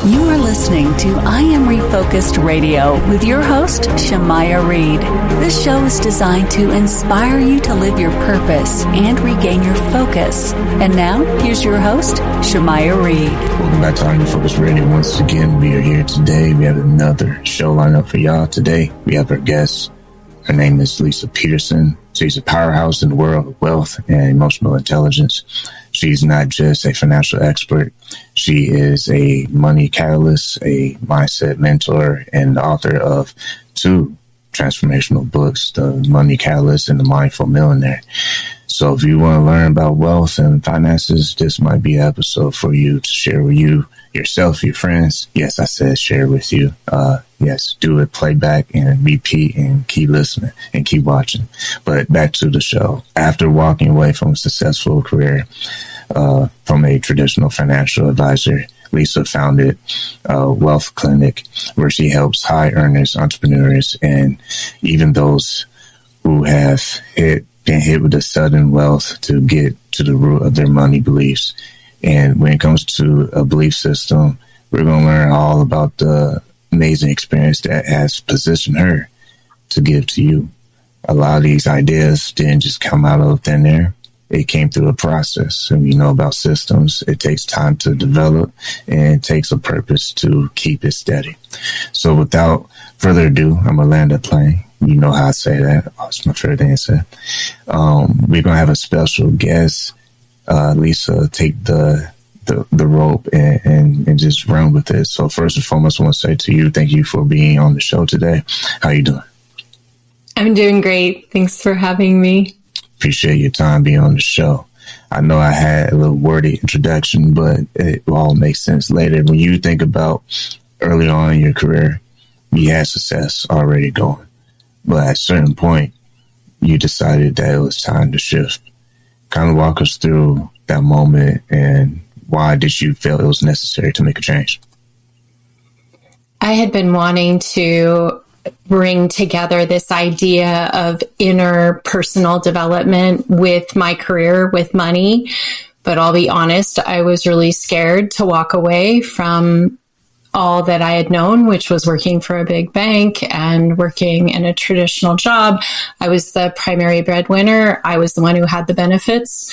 You are listening to I Am Refocused Radio with your host, Shamaya Reed. This show is designed to inspire you to live your purpose and regain your focus. And now, here's your host, Shamaya Reed. Welcome back to I Am Refocused Radio. Once again, we are here today. We have another show lined up for y'all. Today, we have our guest. Her name is Leisa Peterson. She's a powerhouse in the world of wealth and emotional intelligence. She's not just a financial expert. She is a money catalyst, a mindset mentor, and the author of 2 transformational books, The Money Catalyst and The Mindful Millionaire. So if you want to learn about wealth and finances, this might be an episode for you to share with you, yourself, your friends. Yes, I said share with you. Yes, do it, play back and repeat and keep listening and keep watching. But back to the show. After walking away from a successful career from a traditional financial advisor, Leisa founded a wealth clinic where she helps high earners, entrepreneurs, and even those who have been hit with a sudden wealth to get to the root of their money beliefs. And when it comes to a belief system, we're going to learn all about the amazing experience that has positioned her to give to you. A lot of these ideas didn't just come out of thin air. It came through a process. And we know about systems. It takes time to develop, and it takes a purpose to keep it steady. So without further ado, I'm going to land the plane. You know how I say that. Oh, it's my favorite thing to say. We're going to have a special guest. Leisa, take the rope and just run with it. So first and foremost, I want to say to you, thank you for being on the show today. How you doing? I'm doing great. Thanks for having me. Appreciate your time being on the show. I know I had a little wordy introduction, but it will all make sense later. When you think about early on in your career, you had success already going. But at a certain point, you decided that it was time to shift. Kind of walk us through that moment and why did you feel it was necessary to make a change? I had been wanting to bring together this idea of inner personal development with my career, with money. But I'll be honest, I was really scared to walk away from all that I had known, which was working for a big bank and working in a traditional job. I was the primary breadwinner. I was the one who had the benefits.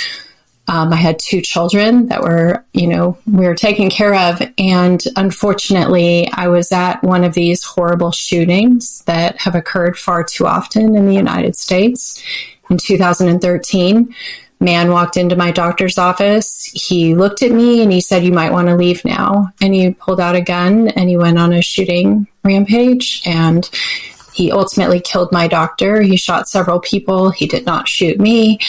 I had 2 children that were, we were taken care of. And unfortunately, I was at one of these horrible shootings that have occurred far too often in the United States. In 2013, man walked into my doctor's office. He looked at me and he said, "You might want to leave now." And he pulled out a gun and he went on a shooting rampage, and he ultimately killed my doctor. He shot several people. He did not shoot me.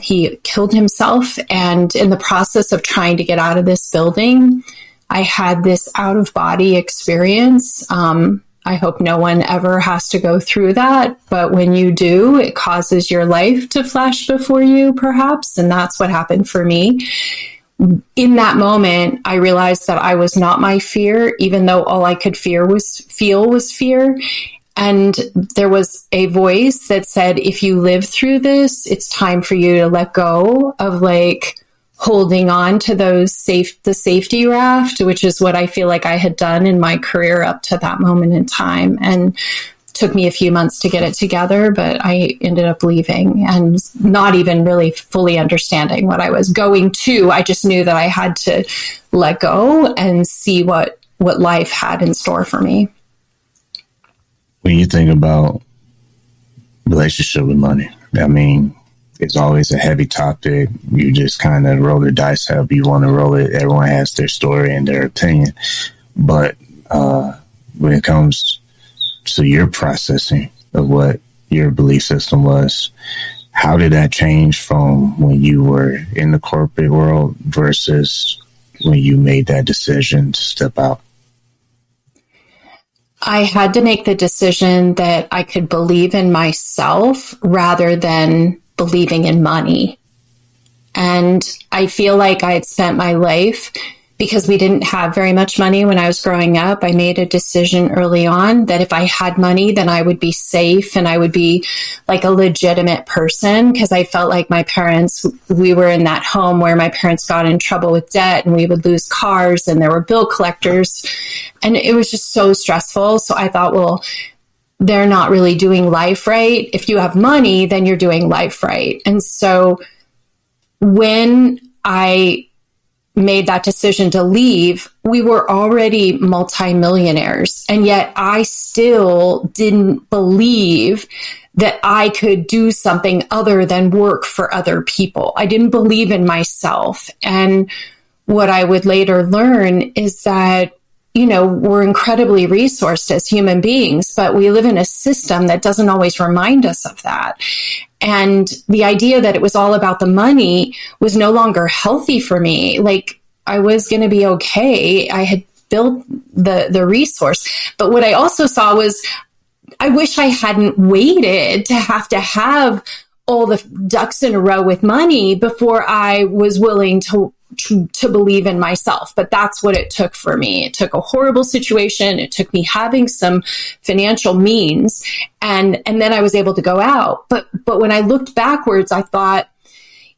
He killed himself. And in the process of trying to get out of this building, I had this out of body experience. I hope no one ever has to go through that. But when you do, it causes your life to flash before you, perhaps. And that's what happened for me. In that moment, I realized that I was not my fear, even though all I could feel was fear. And there was a voice that said, if you live through this, it's time for you to let go of holding on to the safety raft, which is what I feel like I had done in my career up to that moment in time. And it took me a few months to get it together, but I ended up leaving and not even really fully understanding what I was going to. I just knew that I had to let go and see what life had in store for me. When you think about relationship with money, I mean, it's always a heavy topic. You just kind of roll the dice however you want to roll it. Everyone has their story and their opinion. But when it comes to your processing of what your belief system was, how did that change from when you were in the corporate world versus when you made that decision to step out? I had to make the decision that I could believe in myself rather than believing in money. And I feel like I had spent my life because we didn't have very much money when I was growing up, I made a decision early on that if I had money, then I would be safe and I would be like a legitimate person, because I felt like my parents, we were in that home where my parents got in trouble with debt and we would lose cars and there were bill collectors and it was just so stressful. So I thought, well, they're not really doing life right. If you have money, then you're doing life right. And so when I made that decision to leave, we were already multimillionaires. And yet I still didn't believe that I could do something other than work for other people. I didn't believe in myself. And what I would later learn is that, we're incredibly resourced as human beings, but we live in a system that doesn't always remind us of that. And the idea that it was all about the money was no longer healthy for me. Like, I was going to be okay. I had built the resource. But what I also saw was, I wish I hadn't waited to have all the ducks in a row with money before I was willing to believe in myself. But that's what it took for me. It took a horrible situation. It took me having some financial means, and then I was able to go out. But when I looked backwards, I thought,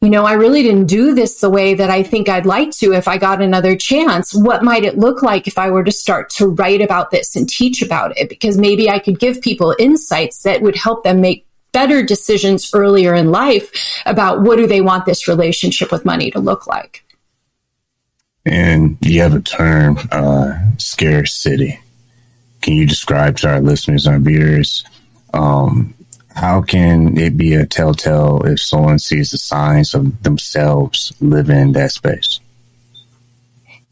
I really didn't do this the way that I think I'd like to if I got another chance. What might it look like if I were to start to write about this and teach about it? Because maybe I could give people insights that would help them make better decisions earlier in life about what do they want this relationship with money to look like. And you have a term, scarcity. Can you describe to our listeners and our viewers, how can it be a telltale if someone sees the signs of themselves living in that space?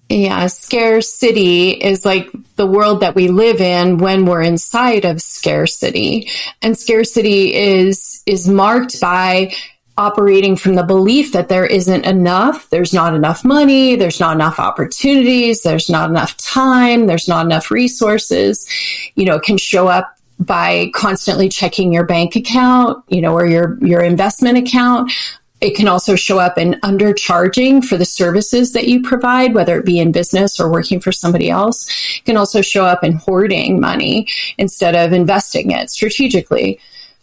Yeah, scarcity is like the world that we live in when we're inside of scarcity. And scarcity is marked by operating from the belief that there isn't enough, there's not enough money, there's not enough opportunities, there's not enough time, there's not enough resources. It can show up by constantly checking your bank account, or your investment account. It can also show up in undercharging for the services that you provide, whether it be in business or working for somebody else. It can also show up in hoarding money instead of investing it strategically.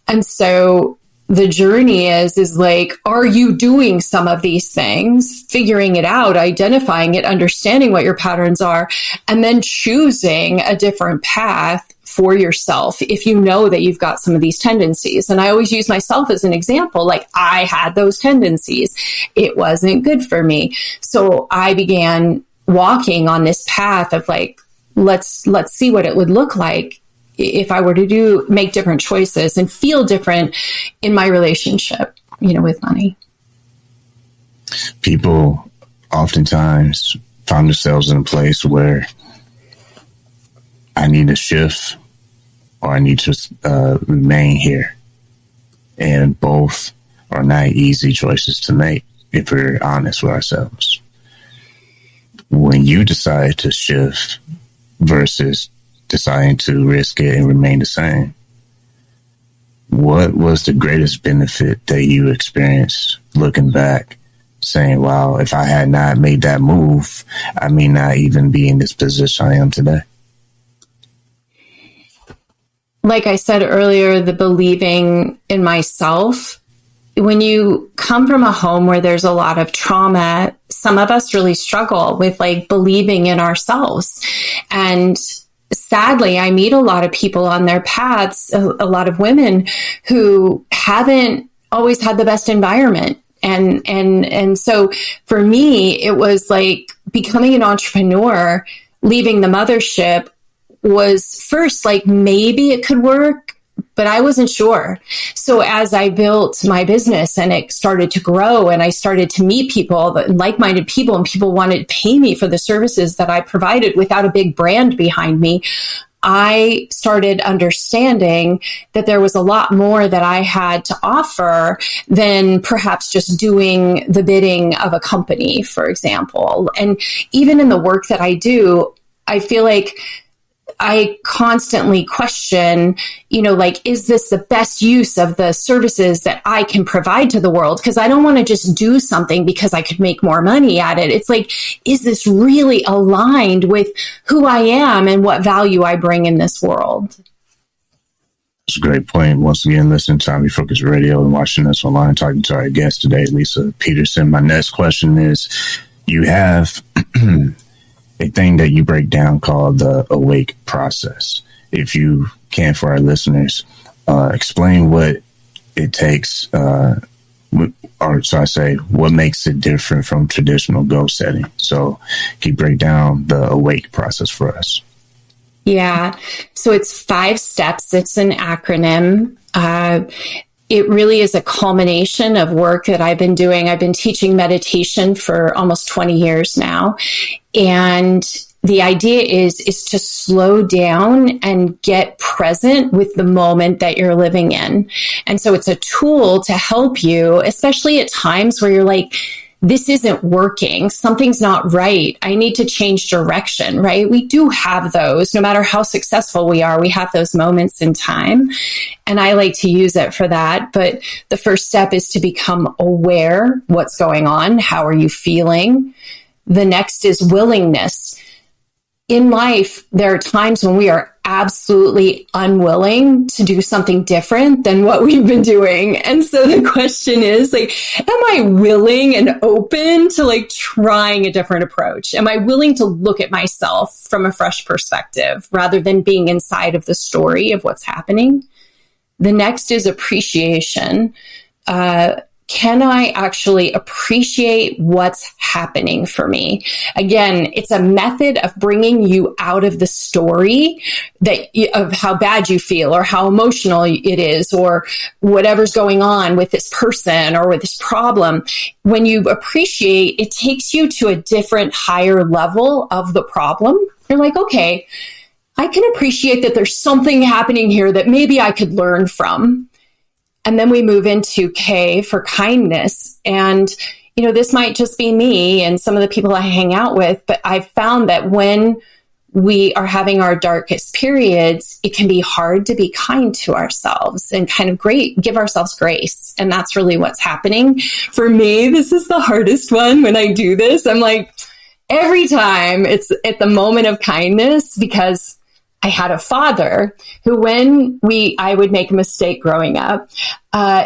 And so the journey is like, are you doing some of these things, figuring it out, identifying it, understanding what your patterns are, and then choosing a different path for yourself if you know that you've got some of these tendencies. And I always use myself as an example. Like, I had those tendencies. It wasn't good for me. So I began walking on this path of like, let's see what it would look like if I were to make different choices and feel different in my relationship, with money. People oftentimes find themselves in a place where I need to shift or I need to remain here. And both are not easy choices to make if we're honest with ourselves. When you decide to shift versus deciding to risk it and remain the same, what was the greatest benefit that you experienced looking back, saying, wow, if I had not made that move, I may not even be in this position I am today? Like I said earlier, the believing in myself. When you come from a home where there's a lot of trauma, some of us really struggle with like believing in ourselves. And sadly, I meet a lot of people on their paths, a lot of women who haven't always had the best environment. And so for me, it was like becoming an entrepreneur, leaving the mothership was first like, maybe it could work, but I wasn't sure. So as I built my business and it started to grow and I started to meet people, like-minded people, and people wanted to pay me for the services that I provided without a big brand behind me, I started understanding that there was a lot more that I had to offer than perhaps just doing the bidding of a company, for example. And even in the work that I do, I feel like I constantly question, like, is this the best use of the services that I can provide to the world? Because I don't want to just do something because I could make more money at it. It's like, is this really aligned with who I am and what value I bring in this world? It's a great point. Once again, listening to I Am Refocused Radio and watching us online, talking to our guest today, Leisa Peterson. My next question is, you have a thing that you break down called the awake process. If you can, for our listeners, explain what it takes, what makes it different from traditional goal setting. So can you break down the awake process for us? Yeah. So it's 5 steps. It's an acronym. It really is a culmination of work that I've been doing. I've been teaching meditation for almost 20 years now. And the idea is to slow down and get present with the moment that you're living in. And so it's a tool to help you, especially at times where you're like, this isn't working. Something's not right. I need to change direction, right? We do have those. No matter how successful we are, we have those moments in time. And I like to use it for that. But the first step is to become aware what's going on. How are you feeling? The next is willingness. In life, there are times when we are absolutely unwilling to do something different than what we've been doing. And so the question is, like, am I willing and open to like trying a different approach? Am I willing to look at myself from a fresh perspective rather than being inside of the story of what's happening? The next is appreciation. Can I actually appreciate what's happening for me? Again, it's a method of bringing you out of the story of how bad you feel or how emotional it is or whatever's going on with this person or with this problem. When you appreciate, it takes you to a different, higher level of the problem. You're like, okay, I can appreciate that there's something happening here that maybe I could learn from. And then we move into K for kindness. And, this might just be me and some of the people I hang out with, but I've found that when we are having our darkest periods, it can be hard to be kind to ourselves and kind of give ourselves grace. And that's really what's happening. For me, this is the hardest one when I do this. I'm like, every time it's at the moment of kindness, because I had a father who, when I would make a mistake growing up,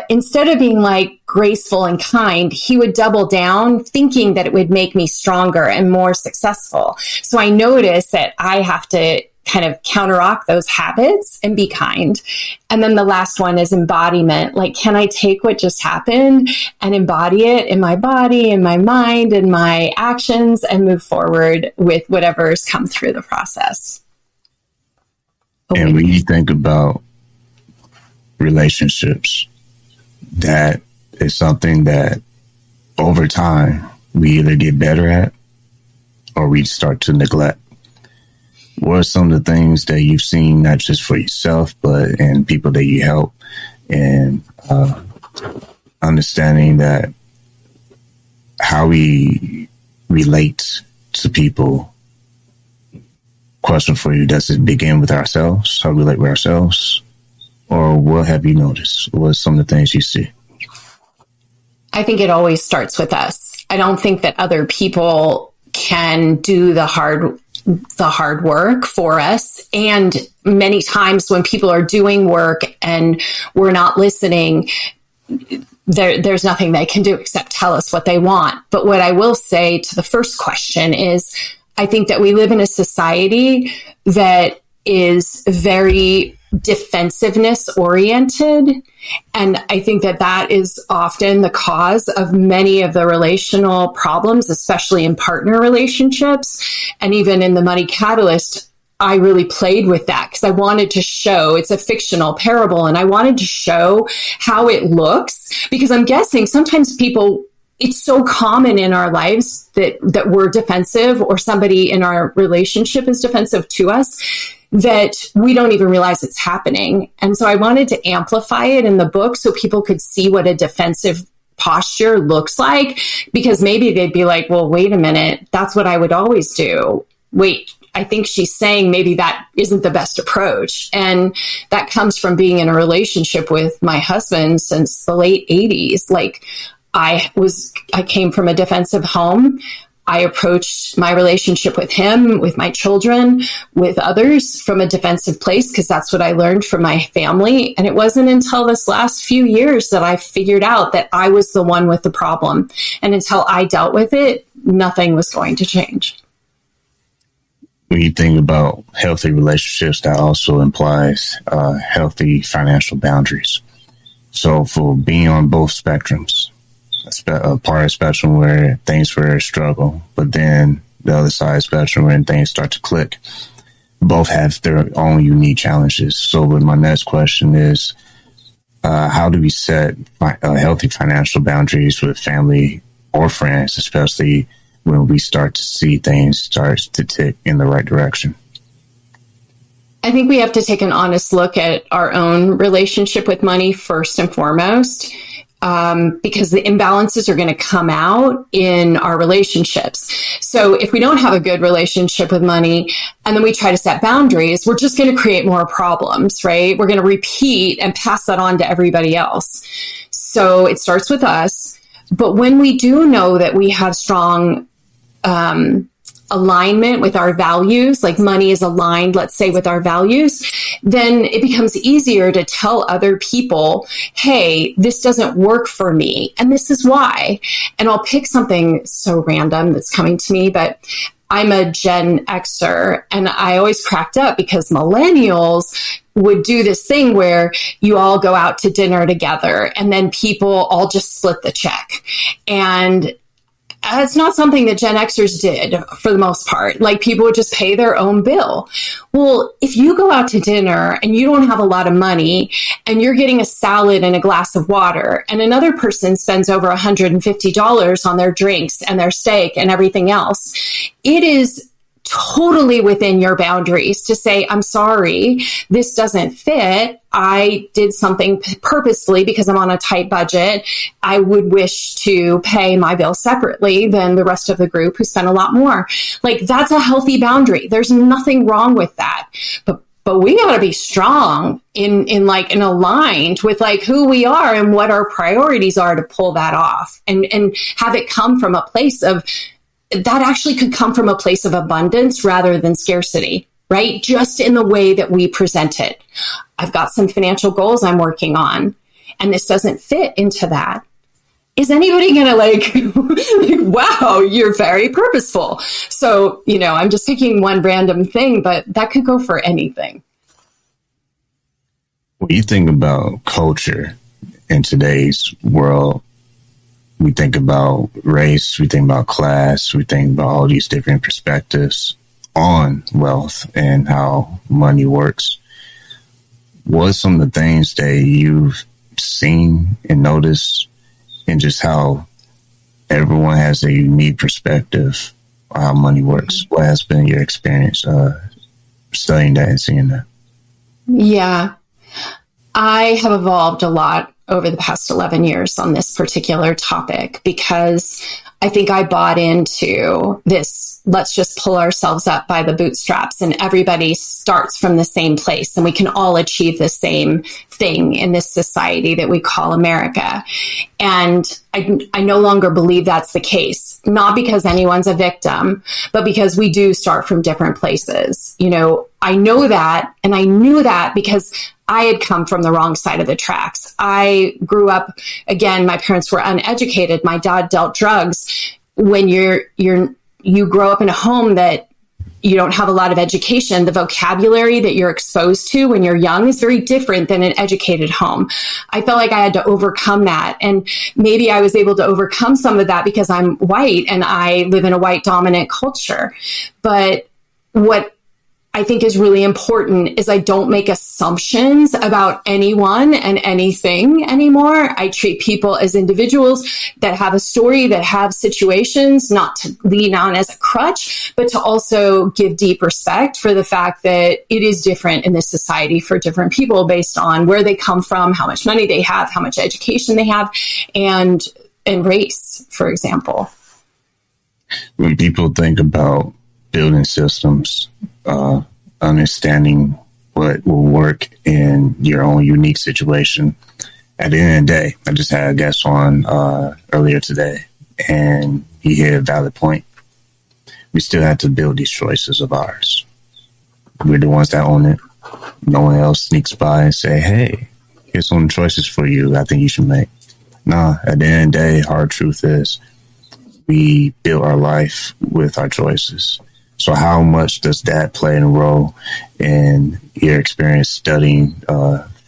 instead of being like graceful and kind, he would double down thinking that it would make me stronger and more successful. So I noticed that I have to kind of counteract those habits and be kind. And then the last one is embodiment. Like, can I take what just happened and embody it in my body, in my mind, in my actions, and move forward with whatever's come through the process? And when you think about relationships, that is something that over time we either get better at or we start to neglect. What are some of the things that you've seen, not just for yourself, but in people that you help, and understanding that how we relate to people? Question for you, does it begin with ourselves? How we relate with ourselves? Or what have you noticed? What are some of the things you see? I think it always starts with us. I don't think that other people can do the hard work for us. And many times when people are doing work and we're not listening, there's nothing they can do except tell us what they want. But what I will say to the first question is, I think that we live in a society that is very defensiveness oriented. And I think that is often the cause of many of the relational problems, especially in partner relationships. And even in the Money Catalyst, I really played with that because I wanted to show, it's a fictional parable, and I wanted to show how it looks, because I'm guessing sometimes people, it's so common in our lives that we're defensive, or somebody in our relationship is defensive to us, that we don't even realize it's happening. And so I wanted to amplify it in the book so people could see what a defensive posture looks like, because maybe they'd be like, well, wait a minute, that's what I would always do. Wait, I think she's saying maybe that isn't the best approach. And that comes from being in a relationship with my husband since the late 80s. Like I came from a defensive home. I approached my relationship with him, with my children, with others from a defensive place, because that's what I learned from my family. And it wasn't until this last few years that I figured out that I was the one with the problem. And until I dealt with it, nothing was going to change. When you think about healthy relationships, that also implies healthy financial boundaries. So for being on both spectrums, a part of the spectrum where things were a struggle, but then the other side of the spectrum when things start to click, both have their own unique challenges. So my next question is, how do we set healthy financial boundaries with family or friends, especially when we start to see things start to tick in the right direction? I think we have to take an honest look at our own relationship with money first and foremost. Because the imbalances are going to come out in our relationships. So if we don't have a good relationship with money and then we try to set boundaries, we're just going to create more problems, right? We're going to repeat and pass that on to everybody else. So it starts with us. But when we do know that we have strong alignment with our values, like money is aligned, let's say, with our values, then it becomes easier to tell other people, hey, this doesn't work for me, and this is why. And I'll pick something so random that's coming to me, but I'm a Gen Xer, and I always cracked up because millennials would do this thing where you all go out to dinner together, and then people all just split the check. And it's not something that Gen Xers did for the most part. Like people would just pay their own bill. Well, if you go out to dinner and you don't have a lot of money and you're getting a salad and a glass of water and another person spends over $150 on their drinks and their steak and everything else, it is totally within your boundaries to say, I'm sorry, this doesn't fit. I did something purposely because I'm on a tight budget. I would wish to pay my bill separately than the rest of the group who spent a lot more. Like that's a healthy boundary. There's nothing wrong with that. But we got to be strong in aligned with like who we are and what our priorities are to pull that off and have it come from a place of that actually could come from a place of abundance rather than scarcity, right? Just in the way that we present it. I've got some financial goals I'm working on, and this doesn't fit into that. Is anybody going to like, wow, you're very purposeful. So, I'm just picking one random thing, but that could go for anything. When you think about culture in today's world, we think about race, we think about class, we think about all these different perspectives on wealth and how money works. What are some of the things that you've seen and noticed in just how everyone has a unique perspective on how money works? What has been your experience studying that and seeing that? Yeah, I have evolved a lot over the past 11 years on this particular topic because I think I bought into this, let's just pull ourselves up by the bootstraps and everybody starts from the same place and we can all achieve the same thing in this society that we call America. And I no longer believe that's the case, not because anyone's a victim, but because we do start from different places. I know that, and I knew that because I had come from the wrong side of the tracks. I grew up, again, my parents were uneducated. My dad dealt drugs. When you grow up in a home that you don't have a lot of education, the vocabulary that you're exposed to when you're young is very different than an educated home. I felt like I had to overcome that. And maybe I was able to overcome some of that because I'm white and I live in a white dominant culture. But what I think is really important is I don't make assumptions about anyone and anything anymore. I treat people as individuals that have a story, that have situations, not to lean on as a crutch, but to also give deep respect for the fact that it is different in this society for different people based on where they come from, how much money they have, how much education they have, and race, for example. When people think about building systems, understanding what will work in your own unique situation. At the end of the day, I just had a guest on earlier today, and he hit a valid point. We still have to build these choices of ours. We're the ones that own it. No one else sneaks by and say, hey, here's some choices for you I think you should make. Nah, at the end of the day, hard truth is we build our life with our choices. So how much does that play a role in your experience studying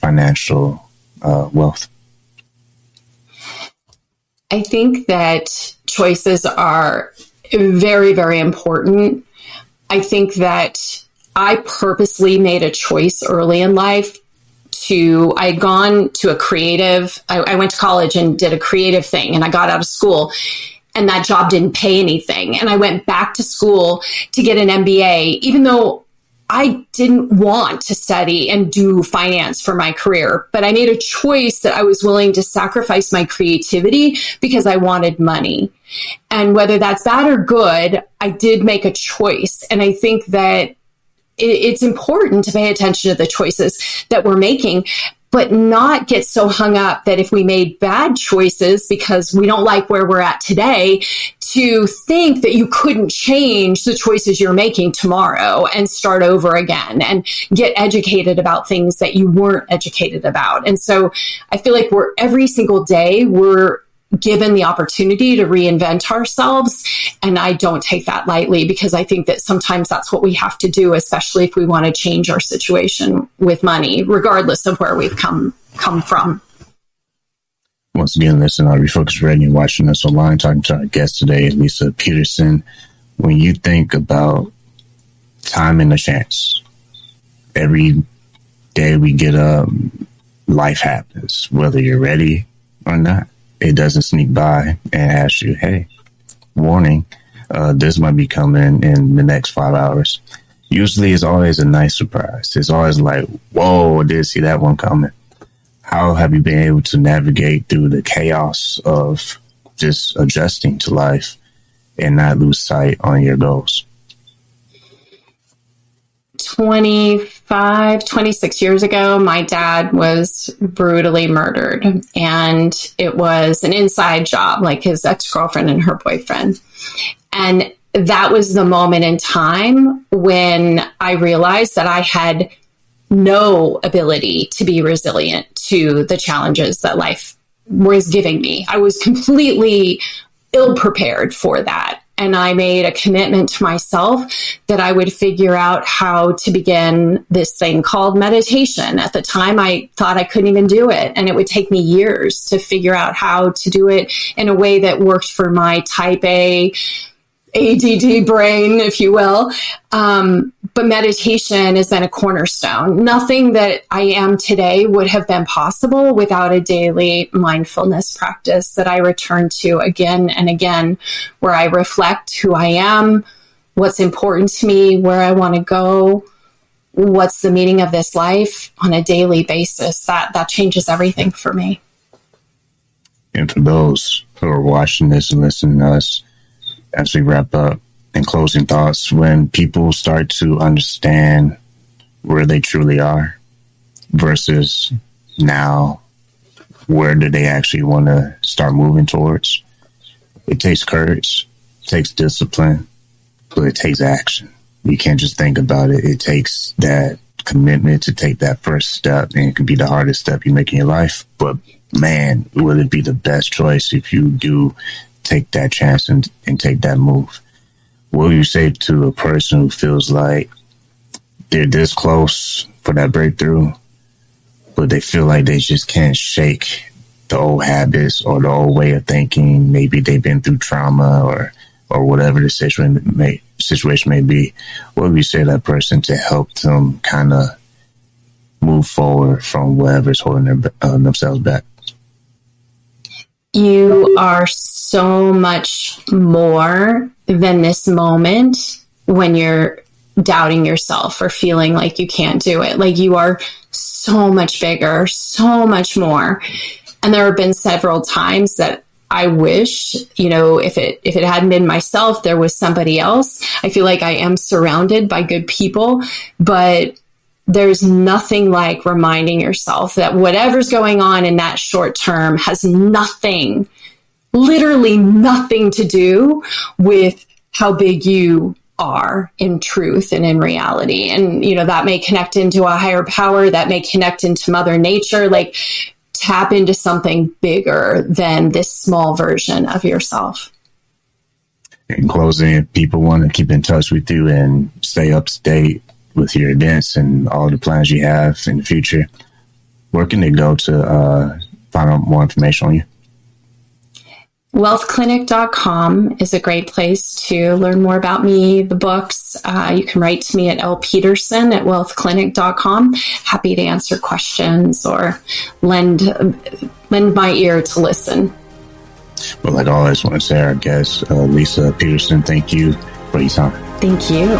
financial wealth? I think that choices are very, very important. I think that I purposely made a choice early in life I had gone to a creative, I went to college and did a creative thing, and I got out of school and that job didn't pay anything. And I went back to school to get an MBA, even though I didn't want to study and do finance for my career, but I made a choice that I was willing to sacrifice my creativity because I wanted money. And whether that's bad or good, I did make a choice. And I think that it's important to pay attention to the choices that we're making, but not get so hung up that if we made bad choices because we don't like where we're at today, to think that you couldn't change the choices you're making tomorrow and start over again and get educated about things that you weren't educated about. And so I feel like every single day we're given the opportunity to reinvent ourselves. And I don't take that lightly, because I think that sometimes that's what we have to do, especially if we want to change our situation with money, regardless of where we've come from. Once again, listen to Refocused Radio, watching us online, talking to our guest today, Leisa Peterson. When you think about time and a chance, every day we get up, life happens, whether you're ready or not. It doesn't sneak by and ask you, hey, warning, this might be coming in the next 5 hours. Usually it's always a nice surprise. It's always like, whoa, I did see that one coming. How have you been able to navigate through the chaos of just adjusting to life and not lose sight on your goals? 26 years ago, my dad was brutally murdered, and it was an inside job, like his ex-girlfriend and her boyfriend. And that was the moment in time when I realized that I had no ability to be resilient to the challenges that life was giving me. I was completely ill-prepared for that. And I made a commitment to myself that I would figure out how to begin this thing called meditation. At the time, I thought I couldn't even do it. And it would take me years to figure out how to do it in a way that worked for my type A ADD brain, if you will. But meditation has been a cornerstone. Nothing that I am today would have been possible without a daily mindfulness practice that I return to again and again, where I reflect who I am, what's important to me, where I want to go, what's the meaning of this life on a daily basis. That changes everything for me. And for those who are watching this and listening to us, as we wrap up, in closing thoughts, when people start to understand where they truly are versus now, where do they actually want to start moving towards? It takes courage, it takes discipline, but it takes action. You can't just think about it. It takes that commitment to take that first step, and it can be the hardest step you make in your life. But man, will it be the best choice if you do take that chance and take that move? What will you say to a person who feels like they're this close for that breakthrough, but they feel like they just can't shake the old habits or the old way of thinking? Maybe they've been through trauma or whatever the situation may be. What would you say to that person to help them kind of move forward from whatever's holding themselves back? You are so much more than this moment when you're doubting yourself or feeling like you can't do it. Like, you are so much bigger, so much more. And there have been several times that I wish, if it hadn't been myself, there was somebody else. I feel like I am surrounded by good people, but there's nothing like reminding yourself that whatever's going on in that short term has nothing, literally nothing to do with how big you are in truth and in reality. And, that may connect into a higher power, that may connect into Mother Nature, like tap into something bigger than this small version of yourself. In closing, if people want to keep in touch with you and stay up to date with your events and all the plans you have in the future, where can they go to find out more information on you? Wealthclinic.com is a great place to learn more about me, the books. You can write to me at lpeterson@wealthclinic.com. Happy to answer questions or lend my ear to listen. Well, like always, I want to say our guest, Leisa Peterson, thank you for your time. Thank you.